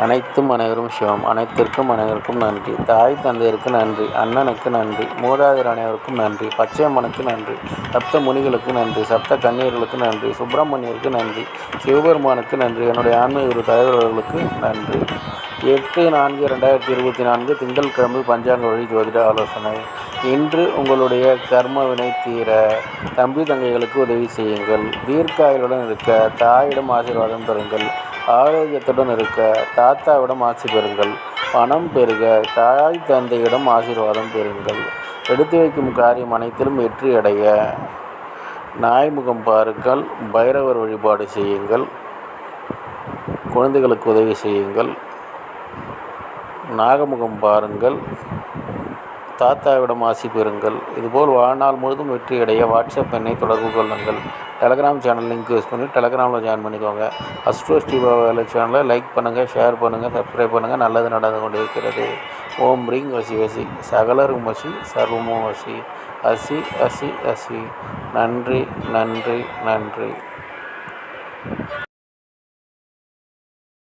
அனைத்தும் அனைவரும் சிவம். அனைத்திற்கும் அனைவருக்கும் நன்றி. தாய் தந்தையருக்கு நன்றி. அண்ணனுக்கு நன்றி. மூதாதையர் அனைவருக்கும் நன்றி. பச்சையம்மனுக்கு நன்றி. சப்த முனிகளுக்கு நன்றி. சப்த கன்னியர்களுக்கு நன்றி. சுப்பிரமணியருக்கு நன்றி. சிவபெருமானுக்கு நன்றி. என்னுடைய ஆன்மீக குரு தலைவர்களுக்கு நன்றி. 8/4/2024 திங்கட்கிழமை பஞ்சாங்க வழி ஜோதிட ஆலோசனை. இன்று உங்களுடைய கர்ம வினை தீர தம்பி தங்கைகளுக்கு உதவி செய்யுங்கள். தீர்க்காயுடன் இருக்க தாயிடம் ஆசீர்வாதம் பெறுங்கள். ஆரோக்கியத்துடன் இருக்க தாத்தாவிடம் ஆசி பெறுங்கள். பணம் பெருக தாய் தந்தையிடம் ஆசீர்வாதம் பெறுங்கள். எடுத்து வைக்கும் காரியம் அனைத்திலும் வெற்றியடைய நாய்முகம் பாருங்கள். பைரவர் வழிபாடு செய்யுங்கள். குழந்தைகளுக்கு உதவி செய்யுங்கள். நாகமுகம் பாருங்கள். தாத்தாவிடம் ஆசி பெறுங்கள். இதுபோல் வாழ்நாள் முழுதும் வெற்றியடைய வாட்ஸ்அப் எண்ணை தொடர்பு கொள்ளுங்கள். டெலகிராம் சேனல் லிங்க் யூஸ் பண்ணி டெலகிராமில் ஜாயின் பண்ணிக்கோங்க. அஸ்ட்ரோ ஸ்ரீபாபால சேனலை லைக் பண்ணுங்கள், ஷேர் பண்ணுங்கள், சப்ஸ்கிரைப் பண்ணுங்கள். நல்லது நடந்து கொண்டு இருக்கிறது. ஓம் ரீங் வசி வசி சகலரும் வசி சர்வமும் வசி அசி அசி அசி. நன்றி நன்றி நன்றி.